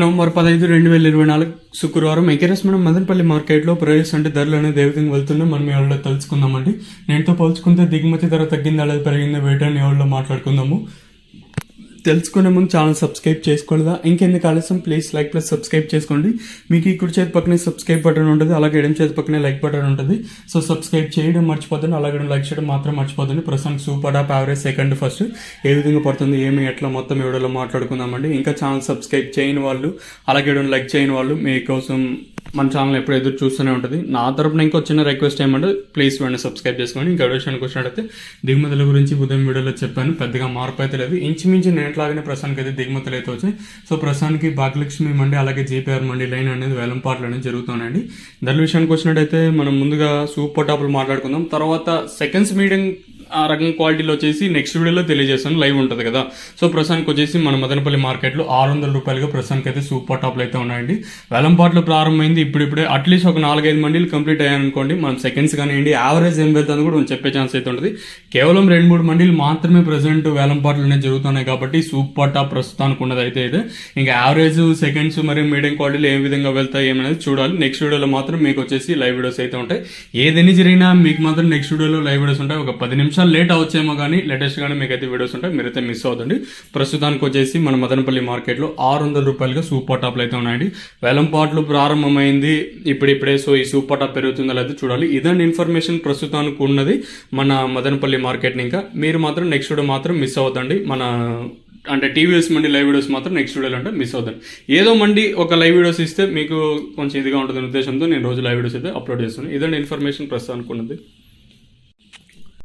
November 15, 2024 శుక్రవారం ఎకరస్మనం మదనపల్లి మార్కెట్లో price అంటే ధరలు అనేది ఏ విధంగా వెళ్తున్నాం మనం ఎవరిలో తెలుసుకుందామండి. నేటితో పోల్చుకుంటే దిగుమతి ధర తగ్గిందా లేదా పెరిగిందా వేటని ఎవరిలో మాట్లాడుకుందాము. తెలుసుకునే ముందు ఛానల్ సబ్స్క్రైబ్ చేసుకోలేదా? ఇంకెందుకు ఆలస్యం, ప్లీజ్ లైక్ ప్లస్ సబ్స్క్రైబ్ చేసుకోండి. మీకు ఈ కుడి చేతి పక్కనే సబ్స్క్రైబ్ బటన్ ఉంటుంది, అలాగే ఎడమ చేతి పక్కనే లైక్ బటన్ ఉంటుంది. సో సబ్స్క్రైబ్ చేయడం మర్చిపోతుంది, అలాగే లైక్ చేయడం మాత్రం మర్చిపోతుంది. ప్రస్తుతానికి super top average second first ఏ విధంగా పడుతుంది ఏమి ఎట్లా మొత్తం వీడియోలో మాట్లాడుకుందామండి. ఇంకా ఛానల్ సబ్స్క్రైబ్ చేయని వాళ్ళు అలాగే లైక్ చేయని వాళ్ళు మీకోసం మన ఛానల్ ఎప్పుడు ఎదురు చూస్తూనే ఉంటుంది. నా తరపున ఇంకో చిన్న రిక్వెస్ట్ ఏమంటే ప్లీజ్ వెంటనే సబ్స్క్రైబ్ చేసుకోండి. ఇంకా విషయానికి వచ్చినట్టయితే దిగుమతుల గురించి ఉదయం వీడియోలో చెప్పాను, పెద్దగా మార్పు అయితే లేదు. ఇంచుమించు నేట్లాగానే ప్రస్తుతానికి అయితే దిగుమతులు అయితే వచ్చాయి. సో ప్రస్తుతానికి భాగ్యలక్ష్మి మండి అలాగే జేపీఆర్ మండి లైన్ అనేది వేలంపాట్లు అనేది జరుగుతున్నాయండి. ధరల విషయానికి వచ్చినట్టయితే మనం ముందుగా సూపర్ టాప్లు మాట్లాడుకుందాం, తర్వాత సెకండ్స్ మీడియం ఆ రకం క్వాలిటీలో వచ్చేసి నెక్స్ట్ వీడియోలో తెలియజేస్తాను, లైవ్ ఉంటుంది కదా. సో ప్రస్తుతానికి వచ్చేసి మన మదనపల్లి మార్కెట్లో 600 రూపాయలుగా ప్రస్తుతానికి అయితే సూపర్ టాప్లు అయితే ఉన్నాయండి. వేలంపాట్లు ప్రారంభమైంది ఇప్పుడే అట్లీస్ట్ ఒక 4-5 మండీలు కంప్లీట్ అయ్యాయనుకోండి, మనం సెకండ్స్ కానివ్వండి యావరేజ్ ఏం వెళ్తుంది కూడా మనం చెప్పే ఛాన్స్ అయితే ఉంటుంది. కేవలం 2-3 మండీలు మాత్రమే ప్రజెంట్ వేలంపాట్లు అనేవి జరుగుతున్నాయి కాబట్టి సూపర్ టాప్ ప్రస్తుతానికి ఉన్నది అయితే ఇంకా యావరేజ్ సెకండ్స్ మరియు మీడియం క్వాలిటీలు ఏ విధంగా వెళ్తాయి ఏమనేది చూడాలి. నెక్స్ట్ వీడియోలో మాత్రం మీకు వచ్చేసి లైవ్ వీడియోస్ అయితే ఉంటాయి. ఏదైనా జరిగినా మీకు మాత్రం నెక్స్ట్ వీడియోలో లైవ్ వీడియోస్ ఉంటాయి. ఒక 10 నిమిషాలు లేట్ అవచ్చేమో కానీ లేటెస్ట్ గానీ మీకైతే వీడియోస్ ఉంటాయి, మీరైతే మిస్ అవుతుంది. ప్రస్తుతానికి వచ్చేసి మన మదనపల్లి మార్కెట్లో 600 రూపాయలుగా సూపర్ టాప్లు అయితే ఉన్నాయండి. వేలంపాట్లు ప్రారంభమైంది ఇప్పుడిప్పుడే. సో ఈ సూపర్ టాప్ పెరుగుతుందో లేదో చూడాలి. ఇదండి ఇన్ఫర్మేషన్ ప్రస్తుతానికి ఉన్నది మన మదనపల్లి మార్కెట్ని. ఇంకా మీరు మాత్రం నెక్స్ట్ వీడియో మాత్రం మిస్ అవుతండి. అంటే టీవీఎస్ మండి లైవ్ వీడియోస్ మాత్రం నెక్స్ట్ వీడియోలో అంటే మిస్ అవుతాను. ఏదో మండి ఒక లైవ్ వీడియోస్ ఇస్తే మీకు కొంచెం ఇదిగా ఉంటుంది ఉద్దేశంతో నేను రోజు లైవ్ వీడియోస్ అయితే అప్లోడ్ చేస్తాను. ఇదండి ఇన్ఫర్మేషన్ ప్రస్తుతానికి ఉన్నది.